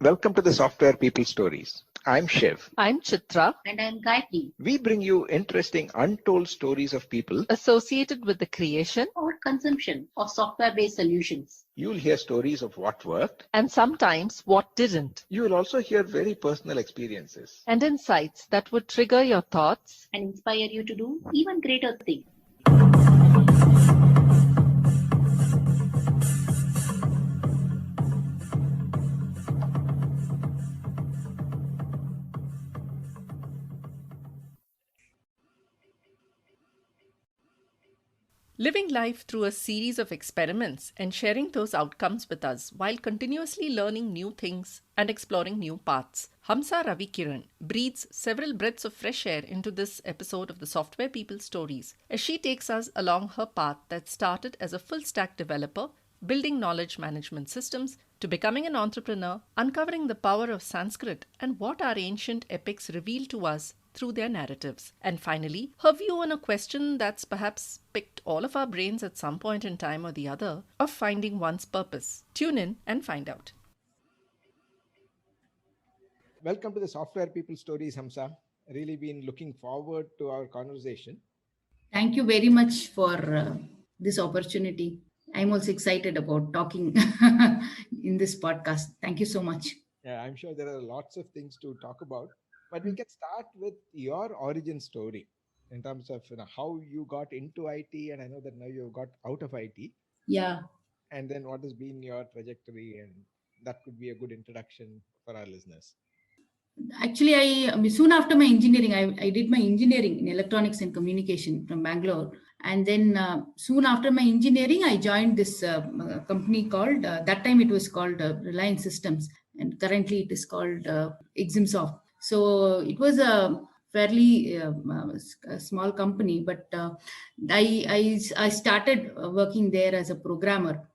Welcome to the Software People Stories. I'm Shiv. I'm Chitra. And I'm Gayatri. We bring you interesting, untold stories of people Associated with the creation Or consumption of software-based solutions. You'll hear stories of what worked, and sometimes what didn't, you will also hear very personal experiences. and insights that would trigger your thoughts And inspire you to do even greater things. living life through a series of experiments and sharing those outcomes with us while continuously learning new things and exploring new paths. Hamsa Ravikiran breathes several breaths of fresh air into this episode of the Software People Stories as she takes us along her path that started as a full-stack developer, building knowledge management systems, to becoming an entrepreneur, uncovering the power of Sanskrit and what our ancient epics reveal to us through their narratives. And finally, her view on a question that's perhaps picked all of our brains at some point in time or the other, of finding one's purpose. Tune in and find out. Welcome to the Software People Stories, Hamsa. Really been looking forward to our conversation. Thank you very much for this opportunity. I'm also excited about talking in this podcast. Thank you so much. Yeah, I'm sure there are lots of things to talk about, but we can start with your origin story in terms of how you got into IT, and I know that now you got out of IT. Yeah. And then what has been your trajectory, and that could be a good introduction for our listeners. Actually, I soon after my engineering, I did my engineering in electronics and communication from Bangalore. And then soon after my engineering, I joined this company called, that time it was called Reliance Systems. And currently it is called Exim Soft. So it was a fairly a small company, but I started working there as a programmer.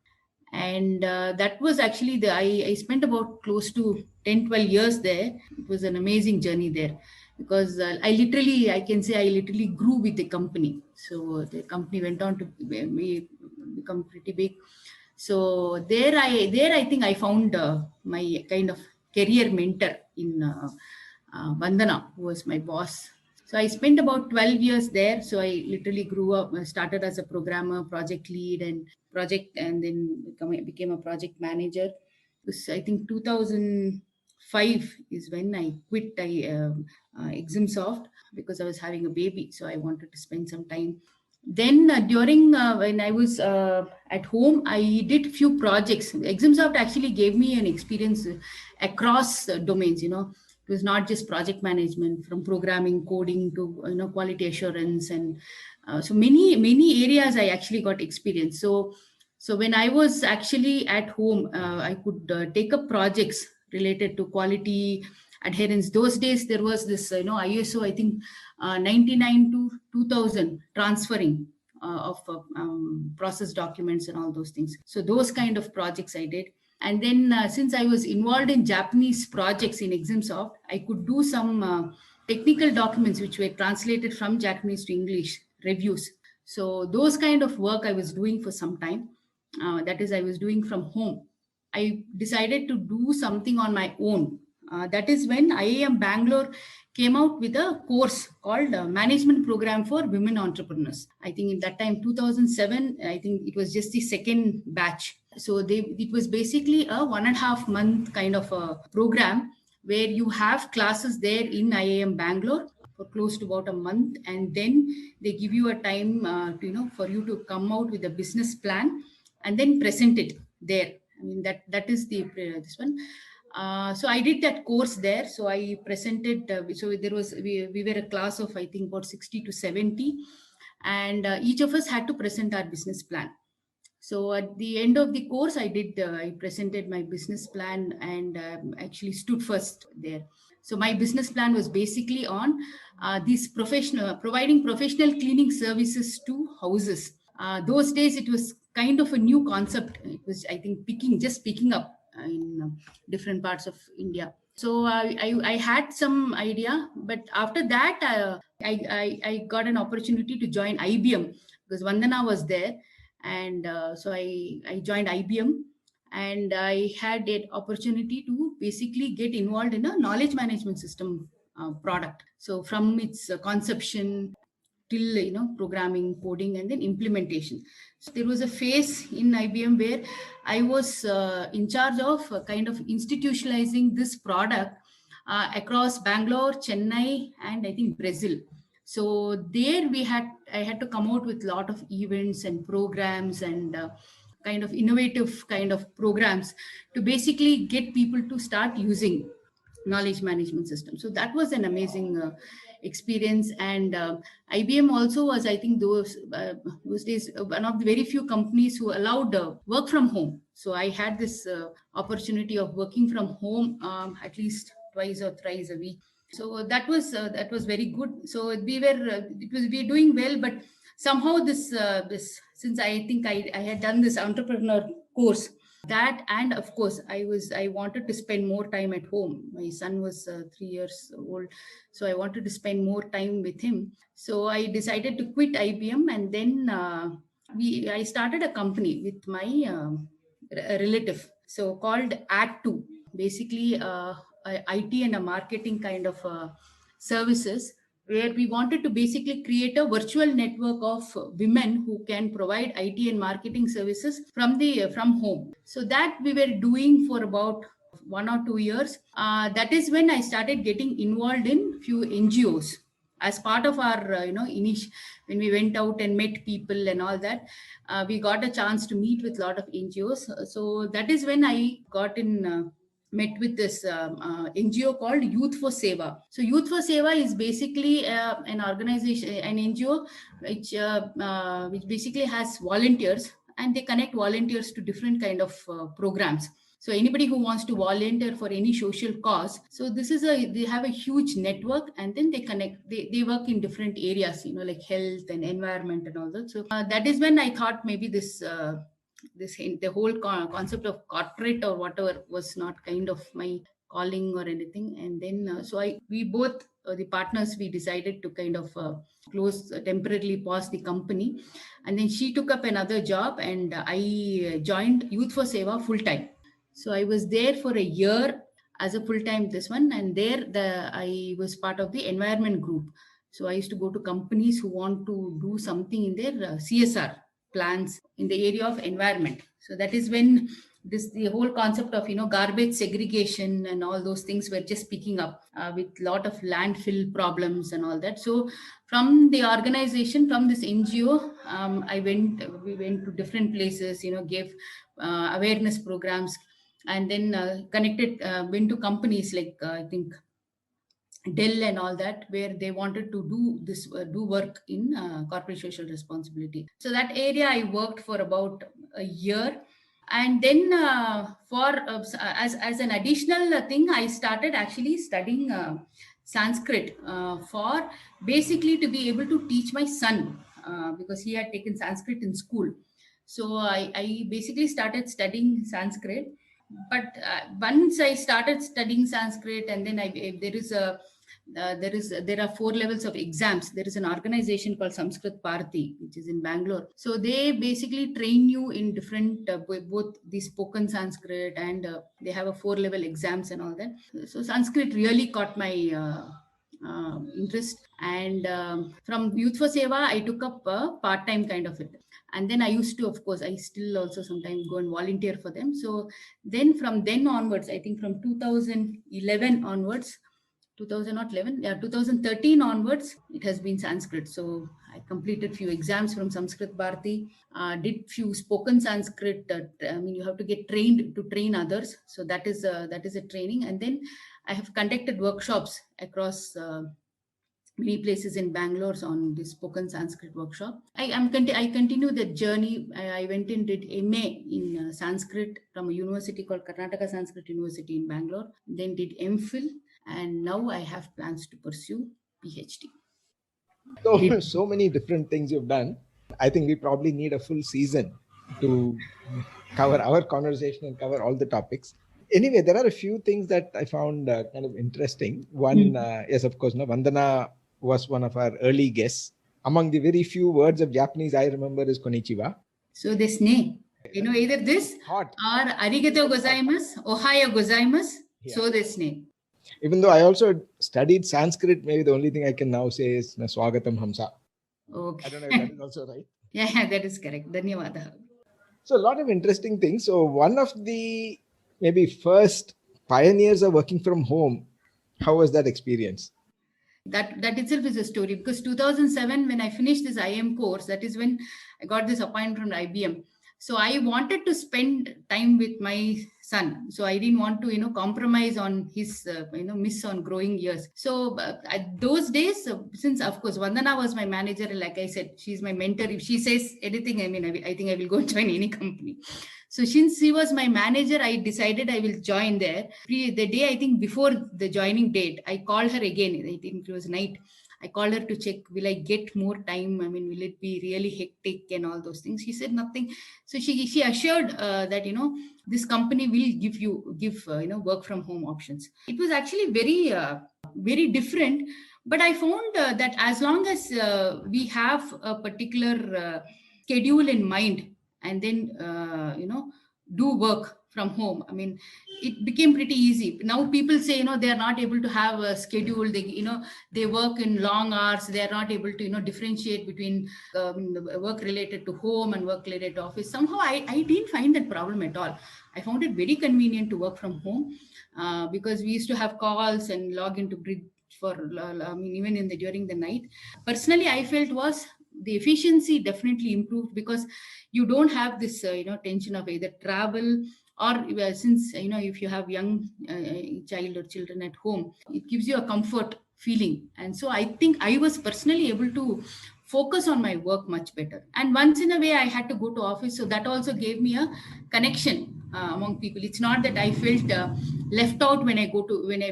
And that was actually I spent about close to 10-12 years there. It was an amazing journey there because I literally grew with the company. So the company went on to become pretty big. So there I think I found my kind of career mentor in Vandana, who was my boss. So I spent about 12 years there. So I literally grew up, started as a programmer, project lead and then became a project manager. It was, I think 2005 is when I quit Exim Soft because I was having a baby. So I wanted to spend some time. Then during when I was at home, I did few projects. Exim Soft actually gave me an experience across domains, It was not just project management, from programming, coding to quality assurance, and so many areas I actually got experience. So when I was actually at home, I could take up projects related to quality adherence. Those days there was this ISO, I think 99 to 2000 transferring of process documents and all those things. So those kind of projects I did. And then since I was involved in Japanese projects in Exim Soft, I could do some technical documents which were translated from Japanese to English, reviews. So those kind of work I was doing for some time. That is, I was doing from home. I decided to do something on my own. That is when IIM Bangalore came out with a course called Management Program for Women Entrepreneurs. I think in that time, 2007, I think it was just the second batch. So it was basically a 1.5 month kind of a program where you have classes there in IIM Bangalore for close to about a month, and then they give you a time for you to come out with a business plan and then present it there. I mean that is this one. So I did that course there. So I presented. So there was we were a class of I think about 60 to 70, and each of us had to present our business plan. So at the end of the course, I presented my business plan and actually stood first there. So my business plan was basically on providing professional cleaning services to houses. Those days, it was kind of a new concept. It was, I think, picking up in different parts of India. So I had some idea, but after that, I got an opportunity to join IBM because Vandana was there. And so I joined IBM. and I had an opportunity to basically get involved in a knowledge management system product. So from its conception till programming, coding, and then implementation. So there was a phase in IBM where I was in charge of kind of institutionalizing this product across Bangalore, Chennai, and I think Brazil. So there I had to come out with a lot of events and programs and kind of innovative kind of programs to basically get people to start using knowledge management system. So that was an amazing experience. And IBM also was, I think, those days one of the very few companies who allowed work from home. So I had this opportunity of working from home at least twice or thrice a week. So that was very good. So we were doing well, but somehow this, since I think I had done this entrepreneur course, that, and of course I wanted to spend more time at home. My son was 3 years old, so I wanted to spend more time with him. So I decided to quit IBM, and then I started a company with my a relative, so called Add2, basically a IT and a marketing kind of services, where we wanted to basically create a virtual network of women who can provide IT and marketing services from home. So that we were doing for about 1 or 2 years. That is when I started getting involved in few NGOs as part of our when we went out and met people and all that. We got a chance to meet with a lot of NGOs. So that is when I got in. Met with this NGO called Youth for Seva. So Youth for Seva is basically an organization, an NGO, which basically has volunteers, and they connect volunteers to different kind of programs. So anybody who wants to volunteer for any social cause, so they have a huge network, and then they connect, they work in different areas, like health and environment and all that. So that is when I thought maybe the whole concept of corporate or whatever was not kind of my calling or anything. And then we both the partners, we decided to kind of temporarily pause the company, and then she took up another job, and I joined Youth for Seva full time. So I was there for a year as a full time this one, and I was part of the environment group. So I used to go to companies who want to do something in their CSR plans in the area of environment. So that is when the whole concept of garbage segregation and all those things were just picking up with lot of landfill problems and all that. So from the organization, from this NGO, we went to different places, gave awareness programs, and then went to companies like I think Dell and all that, where they wanted to do work in corporate social responsibility. So that area I worked for about a year, and then as an additional thing, I started actually studying Sanskrit for basically to be able to teach my son because he had taken Sanskrit in school. So I basically started studying Sanskrit. But once I started studying Sanskrit, and then there are 4 levels of exams. There is an organization called Sanskrit Bharati, which is in Bangalore. So they basically train you in different both the spoken Sanskrit, and they have a 4-level exams and all that. So Sanskrit really caught my interest, and from Youth for Seva I took up a part-time kind of it. And then I used to, of course, I still also sometimes go and volunteer for them. So then from then onwards, I think from 2011 onwards, 2013 onwards, it has been Sanskrit. So I completed few exams from Sanskrit Bharati, did few spoken Sanskrit. You have to get trained to train others. So that is a training. And then I have conducted workshops across many places in Bangalore on this spoken Sanskrit workshop. I continue that journey. I went and did MA in Sanskrit from a university called Karnataka Sanskrit University in Bangalore. Then did MPhil, and now I have plans to pursue PhD. So many different things you've done. I think we probably need a full season to cover our conversation and cover all the topics. Anyway, there are a few things that I found kind of interesting. One, yes, of course, Vandana was one of our early guests. Among the very few words of Japanese I remember is konnichiwa. So this ne. Either this Hot. or arigato gozaimasu, ohayo gozaimasu, Yeah. so this name. Even though I also studied Sanskrit, maybe the only thing I can now say is na swagatam Hamsa. I don't know if that Okay. is also right. Yeah, that is correct. Dhanyawada. So a lot of interesting things. So one of the maybe first pioneers of working from home, how was that experience? That itself is a story, because 2007, when I finished this IIM course, that is when I got this appointment from IBM. So I wanted to spend time with my son. So I didn't want to, compromise on his, miss on growing years. So at those days, since of course Vandana was my manager, like I said, she's my mentor. If she says anything, I think I will go join any company. So since she was my manager, I decided I will join there. The day, I think before the joining date, I called her again. I think it was night. I called her to check, will I get more time? I mean, will it be really hectic and all those things? She said nothing. So she assured that, this company will give work from home options. It was actually very different. But I found that as long as we have a particular schedule in mind, and then do work from home, I mean, it became pretty easy. Now people say, they are not able to have a schedule. They work in long hours. They are not able to differentiate between work related to home and work related to office. Somehow I didn't find that problem at all. I found it very convenient to work from home, because we used to have calls and log into grid for, I mean, even during the night. Personally, I felt was the efficiency definitely improved, because you don't have this tension of either travel, or since if you have young child or children at home, it gives you a comfort feeling. And so I think I was personally able to focus on my work much better. And once in a way I had to go to office, so that also gave me a connection among people. It's not that I felt left out when I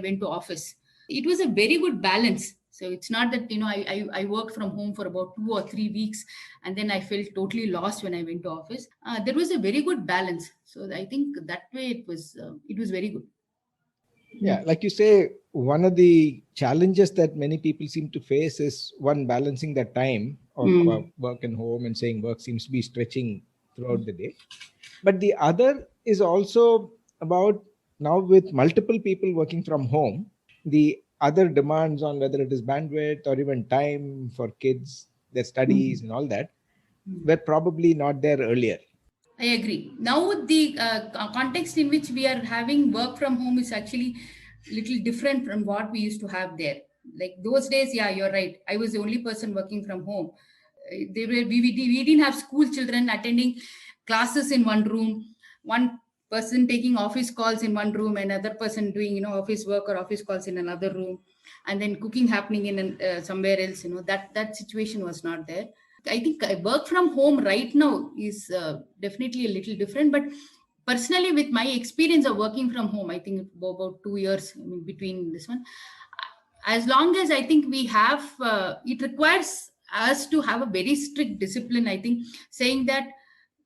went to office. It was a very good balance. So it's not that I worked from home for about 2 or 3 weeks, and then I felt totally lost when I went to office. There was a very good balance. So I think that way it was very good. Yeah, like you say, one of the challenges that many people seem to face is one balancing that time of work and home, and saying work seems to be stretching throughout the day. But the other is also about, now with multiple people working from home, the other demands on whether it is bandwidth or even time for kids, their studies and all that, were probably not there earlier. I agree. Now the context in which we are having work from home is actually little different from what we used to have there. Like those days, yeah, you're right. I was the only person working from home. We didn't have school children attending classes in one room, one person taking office calls in one room, another person doing office work or office calls in another room, and then cooking happening in somewhere else. That situation was not there. I think work from home right now is definitely a little different. But personally, with my experience of working from home, I think about 2 years, I mean, between this one, as long as I think we have, it requires us to have a very strict discipline. I think saying that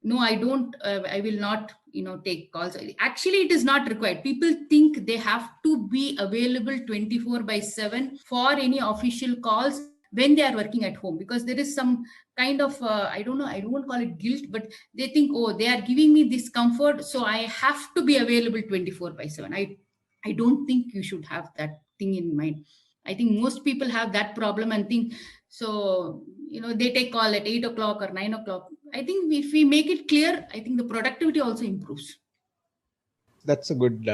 no, I don't, I will not, take calls. Actually, it is not required. People think they have to be available 24/7 for any official calls when they are working at home, because there is some kind of I don't know, I don't call it guilt, but they think, oh, they are giving me this comfort, so I have to be available 24/7. I don't think you should have that thing in mind. I think most people have that problem and think, so they take call at 8 o'clock or 9 o'clock. I think if we make it clear, I think the productivity also improves. That's a good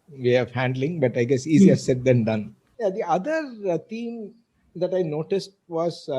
way of handling, but I guess easier said than done. Yeah, the other theme that I noticed was,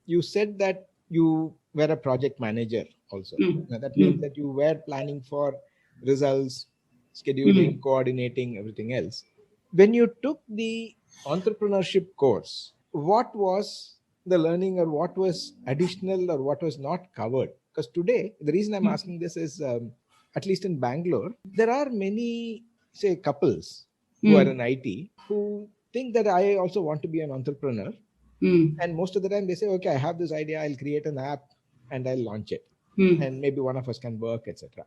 you said that you were a project manager also. Mm. Now, that means Mm. that you were planning for results, scheduling, Mm. coordinating, everything else. When you took the entrepreneurship course, what was the learning, or what was additional, or what was not covered? Because today, the reason I'm asking this is, at least in Bangalore, there are many, say, couples who are in Mm. IT who think that I also want to be an entrepreneur. Mm. And most of the time they say, okay, I have this idea, I'll create an app and I'll launch it. Mm. And maybe one of us can work, etc.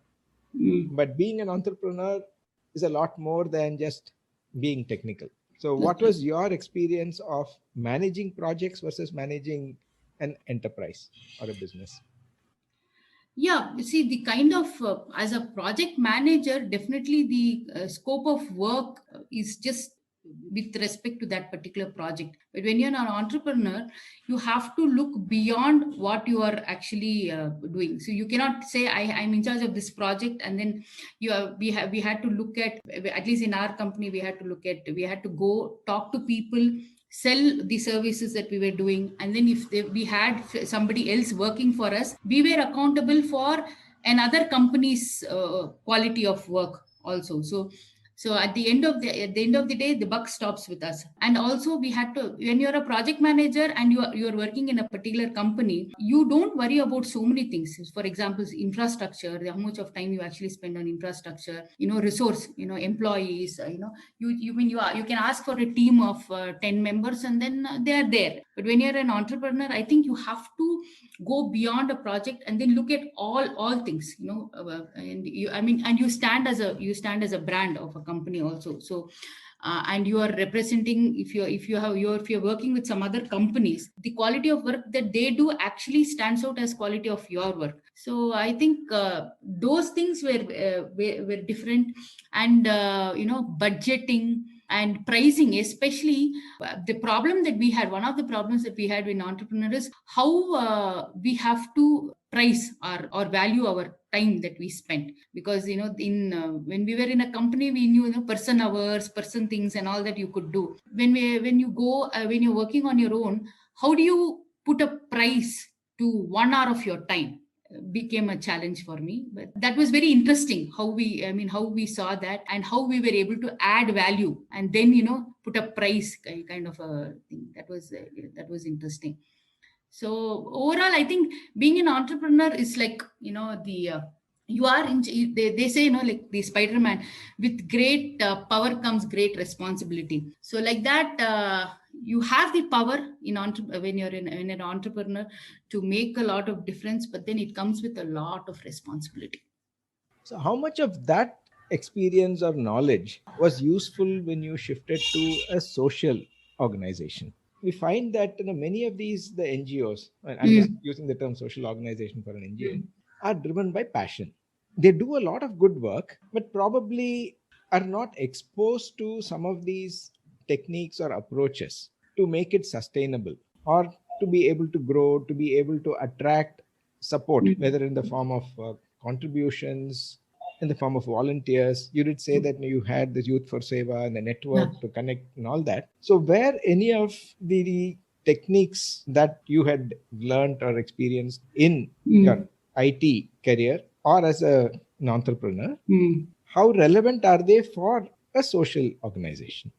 Mm. But being an entrepreneur is a lot more than just being technical. So, That's what right. was your experience of managing projects versus managing an enterprise or a business? Yeah, you see, the kind of as a project manager, definitely the scope of work is just with respect to that particular project. But when you're an entrepreneur, you have to look beyond what you are actually doing. So you cannot say, I'm in charge of this project, and then we had to look at least in our company, we had to go talk to people, sell the services that we were doing, and then if we had somebody else working for us, we were accountable for another company's quality of work also. So at the end of the day, the buck stops with us. And also we had to, when you're a project manager and you're working in a particular company, you don't worry about so many things. For example, infrastructure, how much of time you actually spend on infrastructure, resource, employees, you can ask for a team of 10 members, and then they are there. But when you're an entrepreneur, I think you have to go beyond a project and then look at all things, and you stand as a brand of a company also. So and you are representing, if you're working with some other companies, the quality of work that they do actually stands out as quality of your work. So I think those things were different. And budgeting and pricing, especially the problem that we had, one of the problems that we had in entrepreneur is how we have to price or value our time that we spent. Because in when we were in a company, we knew, person hours, person things, and all that you could do. When you're working on your own, how do you put a price to 1 hour of your time? Became a challenge for me. But that was very interesting, how we saw that, and how we were able to add value, and then put a price, kind of a thing. That was interesting. So overall, I think being an entrepreneur is like, the you are in, they say, like the Spider-Man, with great power comes great responsibility. So like that, you have the power when when an entrepreneur, to make a lot of difference, but then it comes with a lot of responsibility. So, how much of that experience or knowledge was useful when you shifted to a social organization? We find that many of these, the NGOs, and I'm just Mm. using the term social organization for an NGO, Mm. are driven by passion. They do a lot of good work, but probably are not exposed to some of these techniques or approaches to make it sustainable, or to be able to grow, to be able to attract support, Mm. whether in the form of contributions, in the form of volunteers. You did say that you had the Youth for Seva and the Yeah. network to connect and all that. So, were any of the techniques that you had learned or experienced in your Mm. IT career or as an entrepreneur, Mm. how relevant are they for a social organization?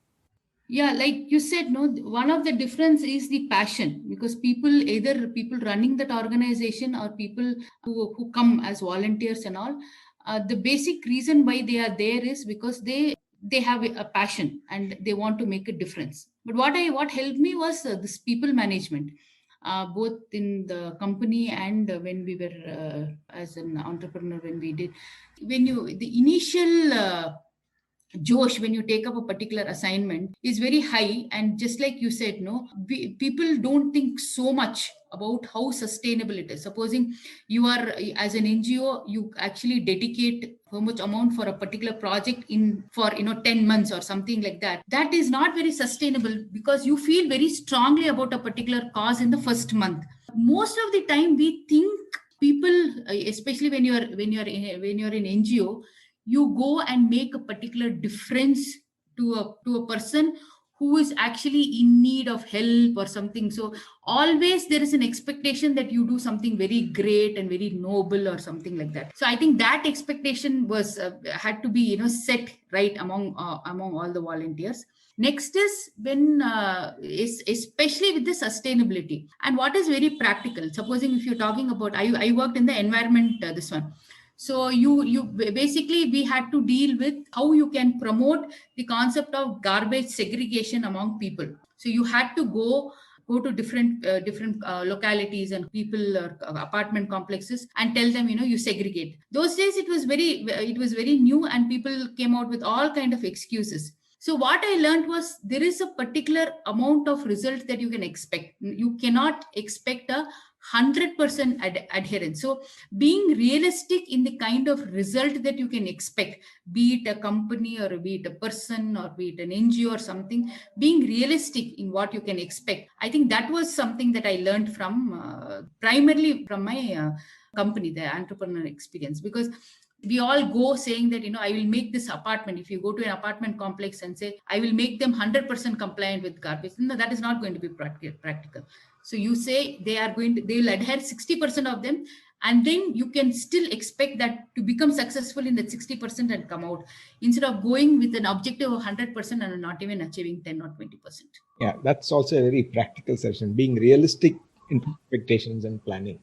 Yeah, like you said, no, one of the difference is the passion. Because either people running that organization, or people who come as volunteers and all, the basic reason why they are there is because they have a passion and they want to make a difference. But what helped me was this people management, both in the company and when we were as an entrepreneur, when we did, when you the initial Josh, when you take up a particular assignment, is very high. And just like you said, no, people don't think so much about how sustainable it is. Supposing you are, as an NGO, you actually dedicate how much amount for a particular project in for 10 months or something like that. That is not very sustainable, because you feel very strongly about a particular cause in the first month. Most of the time, we think people, especially when you're in NGO, you go and make a particular difference to a person who is actually in need of help or something. So always there is an expectation that you do something very great and very noble or something like that. So I think that expectation was had to be set right among all the volunteers. Next is when especially with the sustainability, and what is very practical. Supposing if you're talking about, I worked in the environment, this one. So you basically, we had to deal with how you can promote the concept of garbage segregation among people. So you had to go to different localities and people or apartment complexes, and tell them, you segregate. Those days it was very new, and people came out with all kind of excuses. So what I learned was, there is a particular amount of result that you can expect. You cannot expect a 100% adherence. So being realistic in the kind of result that you can expect, be it a company or be it a person or be it an NGO or something, being realistic in what you can expect. I think that was something that I learned from primarily from my company, the entrepreneur experience, because we all go saying that, I will make this apartment. If you go to an apartment complex and say, I will make them 100% compliant with garbage, no, that is not going to be practical. So you say they will adhere 60% of them, and then you can still expect that to become successful in that 60% and come out, instead of going with an objective of 100% and not even achieving 10 or 20%. Yeah, that's also a very practical session, being realistic in expectations and planning.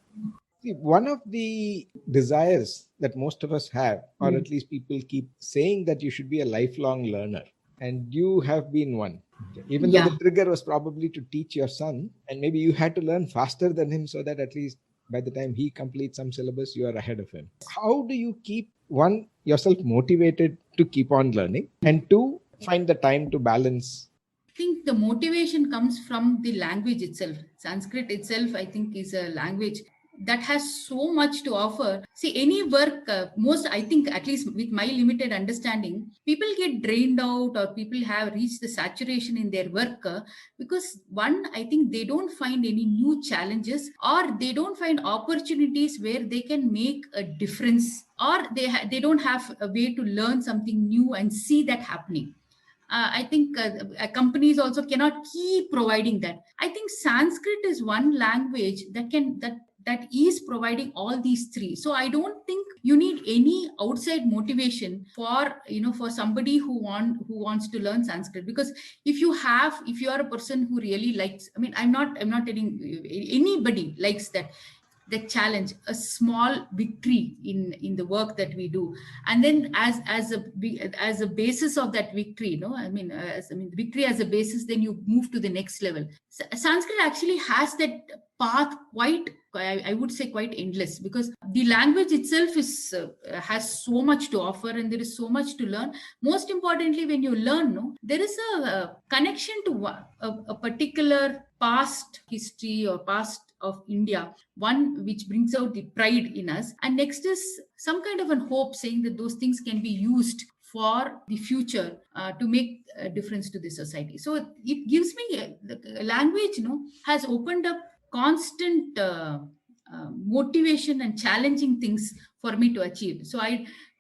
See, one of the desires that most of us have, or at least people keep saying, that you should be a lifelong learner. And you have been one. Even though the trigger was probably to teach your son, and maybe you had to learn faster than him so that at least by the time he completes some syllabus, you are ahead of him. How do you keep, one, yourself motivated to keep on learning, and two, find the time to balance? I think the motivation comes from the language itself. Sanskrit itself, I think, is a language that has so much to offer. See, any work, I think, at least with my limited understanding, people get drained out, or people have reached the saturation in their work because, one, I think they don't find any new challenges, or they don't find opportunities where they can make a difference, or they don't have a way to learn something new and see that happening. I think companies also cannot keep providing that. I think Sanskrit is one language that is providing all these three. So I don't think you need any outside motivation for somebody who wants to learn Sanskrit. Because if you are a person who really likes, I'm not telling anybody likes that challenge, a small victory in the work that we do, and then as a basis of that victory, victory as a basis, then you move to the next level. Sanskrit actually has that path quite, I would say, quite endless, because the language itself has so much to offer, and there is so much to learn. Most importantly, when you learn, there is a connection to a particular past history or past of India, one which brings out the pride in us, and next is some kind of a hope, saying that those things can be used for the future to make a difference to the society. So it gives me the language, has opened up constant motivation and challenging things for me to achieve. So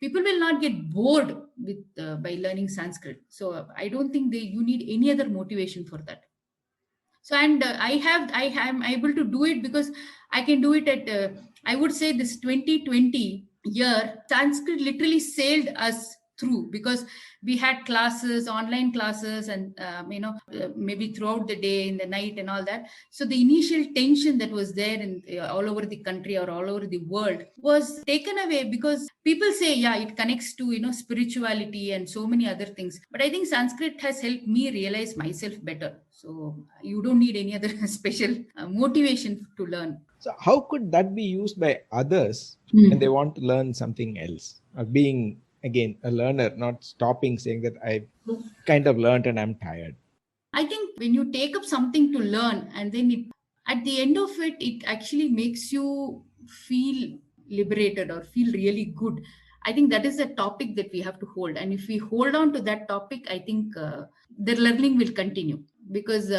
people will not get bored with by learning Sanskrit. So I don't think you need any other motivation for that. So, and I am able to do it because I can do it at I would say this 2020 year, Sanskrit literally sailed us through, because we had classes, online classes, and maybe throughout the day, in the night, and all that. So the initial tension that was there in all over the country or all over the world was taken away, because people say, yeah, it connects to spirituality and so many other things. But I think Sanskrit has helped me realize myself better. So you don't need any other special motivation to learn. So how could that be used by others when they want to learn something else? Being, again, a learner, not stopping, saying that I kind of learned and I'm tired. I think when you take up something to learn, and then at the end of it, it actually makes you feel liberated or feel really good. I think that is a topic that we have to hold. And if we hold on to that topic, I think the learning will continue. Because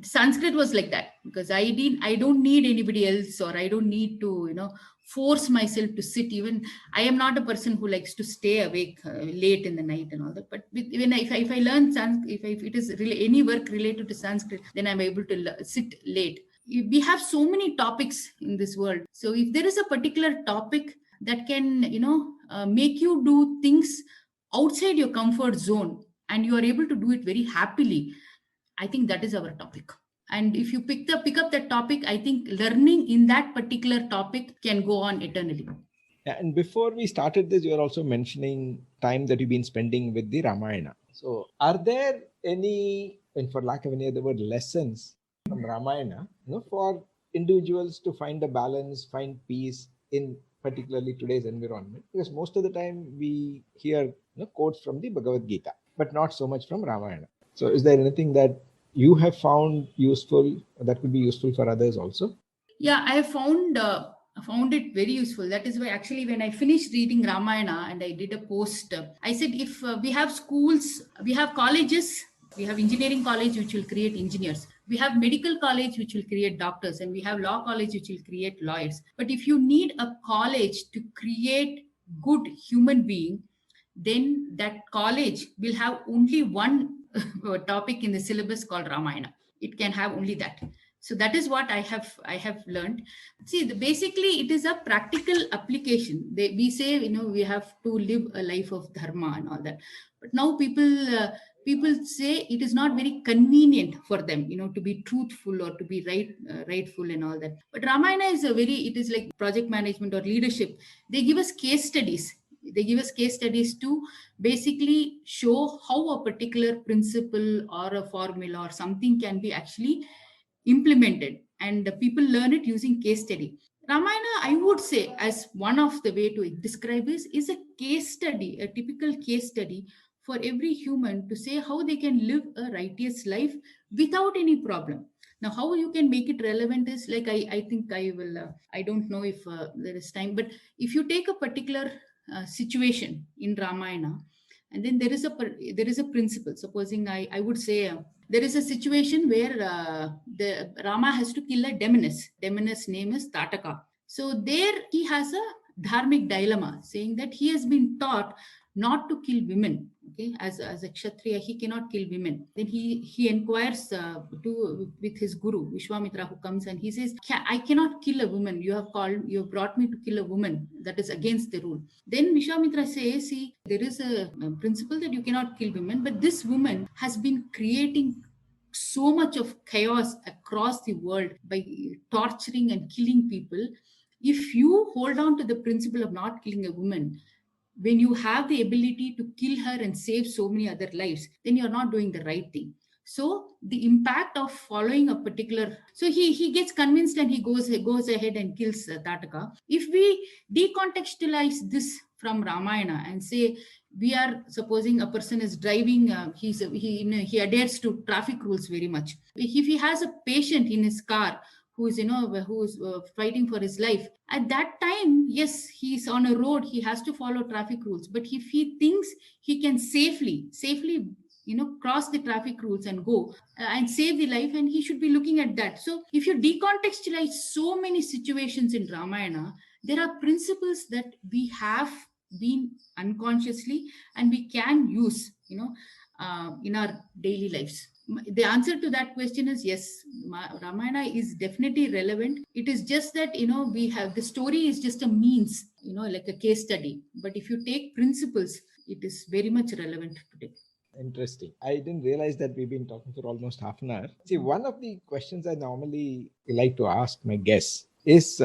Sanskrit was like that. Because I don't need anybody else, or I don't need to, force myself to sit. Even I am not a person who likes to stay awake late in the night and all that. But if I learn Sanskrit, if it is really any work related to Sanskrit, then I'm able to sit late. We have so many topics in this world. So if there is a particular topic that can, make you do things outside your comfort zone, and you are able to do it very happily, I think that is our topic. And if you pick up that topic, I think learning in that particular topic can go on eternally. Yeah, and before we started this, you were also mentioning time that you've been spending with the Ramayana. So are there any, and for lack of any other word, lessons from Ramayana, for individuals to find a balance, find peace in particularly today's environment? Because most of the time we hear quotes from the Bhagavad Gita, but not so much from Ramayana. So is there anything that you have found useful, that could be useful for others also? Yeah, I found it very useful. That is why actually when I finished reading Ramayana and I did a post, I said if we have schools, we have colleges, we have engineering college which will create engineers, we have medical college which will create doctors, and we have law college which will create lawyers. But if you need a college to create good human being, then that college will have only one topic in the syllabus called Ramayana. It can have only that. So that is what I have learned. See, basically it is a practical application. We say, we have to live a life of dharma and all that, but now people say it is not very convenient for them, to be truthful or to be rightful and all that. But Ramayana is it is like project management or leadership. They give us case studies. They give us case studies to basically show how a particular principle or a formula or something can be actually implemented, and the people learn it using case study. Ramayana, I would say, as one of the way to describe this, is a case study, a typical case study for every human to say how they can live a righteous life without any problem. Now how you can make it relevant is like, I think I will I don't know if there is time, but if you take a particular situation in Ramayana, and then there is a principle. Supposing I would say, there is a situation where the Rama has to kill a demoness. Demoness name is Tataka. So there he has a dharmic dilemma, saying that he has been taught not to kill women. Okay, as a kshatriya, he cannot kill women. Then he inquires with his guru Vishwamitra, who comes and he says, I cannot kill a woman. You have brought me to kill a woman. That is against the rule. Then Vishwamitra says, see, there is a principle that you cannot kill women, but this woman has been creating so much of chaos across the world by torturing and killing people. If you hold on to the principle of not killing a woman, when you have the ability to kill her and save so many other lives, then you're not doing the right thing. So the impact of following a particular, so he gets convinced and he goes ahead and kills Tataka. If we decontextualize this from Ramayana and say, we are supposing a person is driving, he adheres to traffic rules very much. If he has a patient in his car who's fighting for his life, at that time, yes, he's on a road, he has to follow traffic rules. But if he thinks he can safely cross the traffic rules and go and save the life, and he should be looking at that. So if you decontextualize so many situations in Ramayana, there are principles that we have been unconsciously and we can use in our daily lives. The answer to that question is yes. Ramayana is definitely relevant. It is just that we have, the story is just a means, like a case study. But if you take principles, it is very much relevant today. Interesting. I didn't realize that we've been talking for almost half an hour. See, one of the questions I normally like to ask my guests is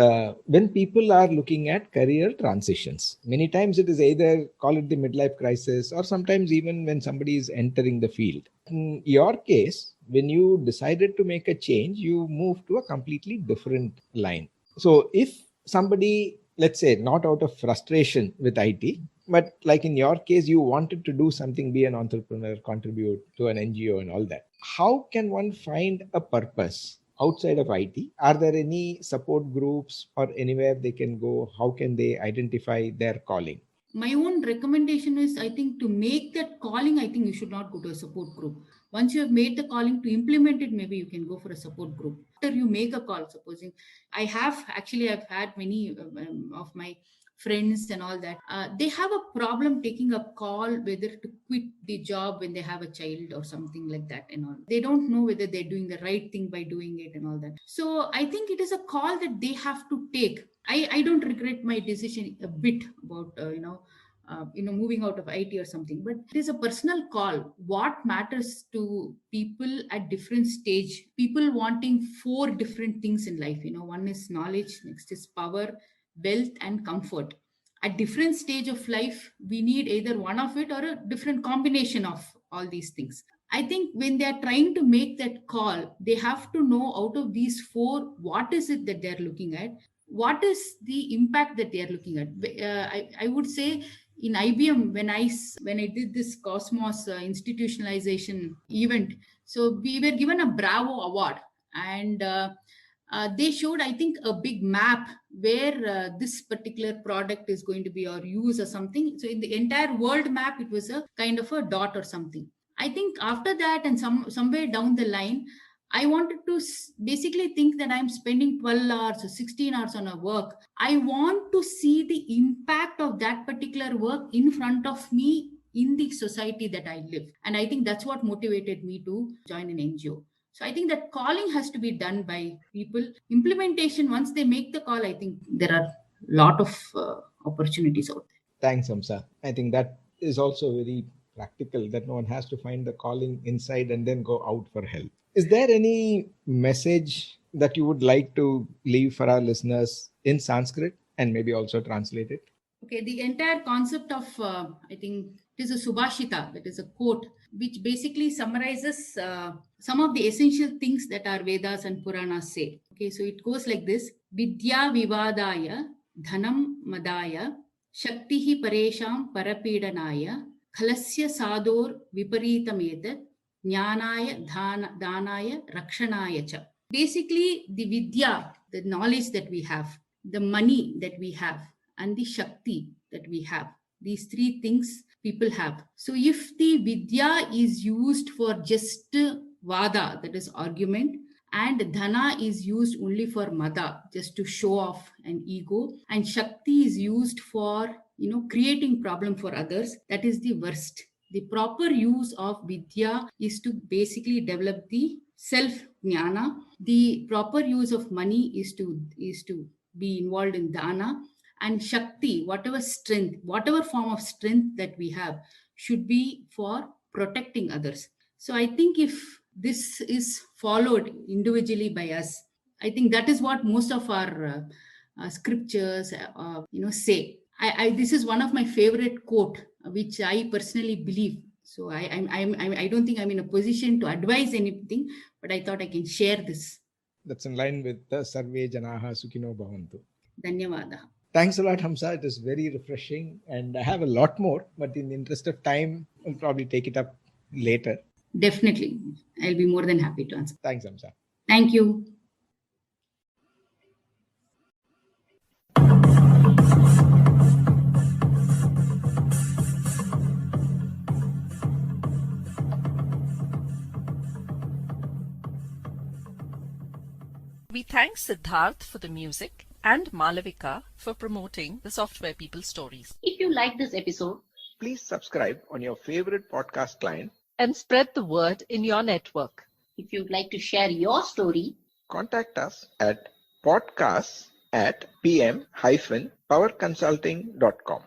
when people are looking at career transitions. Many times it is either call it the midlife crisis, or sometimes even when somebody is entering the field. In your case, when you decided to make a change, you moved to a completely different line. So if somebody, let's say, not out of frustration with IT, but like in your case, you wanted to do something, be an entrepreneur, contribute to an NGO and all that, how can one find a purpose outside of IT? Are there any support groups or anywhere they can go? How can they identify their calling? My own recommendation is, I think, to make that calling, I think you should not go to a support group. Once you have made the calling, to implement it, maybe you can go for a support group. After you make a call, supposing I've had many of my friends and all that, they have a problem taking a call whether to quit the job when they have a child or something like that and all. They don't know whether they're doing the right thing by doing it and all that. So I think it is a call that they have to take. I don't regret my decision a bit about moving out of IT or something, but it is a personal call. What matters to people at different stage, people wanting four different things in life. One is knowledge, next is power, wealth, and comfort. At different stage of life, we need either one of it or a different combination of all these things. I think when they are trying to make that call, they have to know out of these four, what is it that they're looking at? What is the impact that they are looking at? I would say in IBM, when I did this Cosmos institutionalization event, so we were given a Bravo award, and they showed, I think, a big map where this particular product is going to be or use or something. So in the entire world map, it was a kind of a dot or something. I think after that and somewhere down the line, I wanted to basically think that I'm spending 12 hours or 16 hours on a work. I want to see the impact of that particular work in front of me in the society that I live. And I think that's what motivated me to join an NGO. So I think that calling has to be done by people. Implementation, once they make the call, I think there are a lot of opportunities out there. Thanks, Hamsa. I think that is also very practical, that no one has to find the calling inside and then go out for help. Is there any message that you would like to leave for our listeners in Sanskrit and maybe also translate it? Okay, the entire concept of, I think it is a subhashita, that is a quote, which basically summarizes some of the essential things that our Vedas and Puranas say. Okay, so it goes like this: Vidya vivadaya, dhanam madaya, shaktihi paresham parapidanaya, khalasya sador viparitametat, jnanaya dhanaya rakshanaya cha. Basically, the vidya, the knowledge that we have, the money that we have, and the shakti that we have. These three things people have. So if the vidya is used for just vada, that is argument, and dhana is used only for mada, just to show off an ego, and shakti is used for creating problem for others, that is the worst. The proper use of vidya is to basically develop the self jnana. The proper use of money is to be involved in dana. And shakti, whatever strength, whatever form of strength that we have, should be for protecting others. So I think if this is followed individually by us, I think that is what most of our scriptures say. This is one of my favorite quote, which I personally believe. So I don't think I'm in a position to advise anything, but I thought I can share this. That's in line with the Sarve Janaha Sukhino Bhavantu. Dhanyavada. Thanks a lot, Hamsa. It is very refreshing, and I have a lot more, but in the interest of time, we'll probably take it up later. Definitely. I'll be more than happy to answer. Thanks, Hamsa. Thank you. We thank Siddharth for the music and Malavika for promoting the Software People stories. If you like this episode, Please subscribe on your favorite podcast client. And spread the word in your network. if you'd like to share your story, Contact us at podcasts@pm-powerconsulting.com.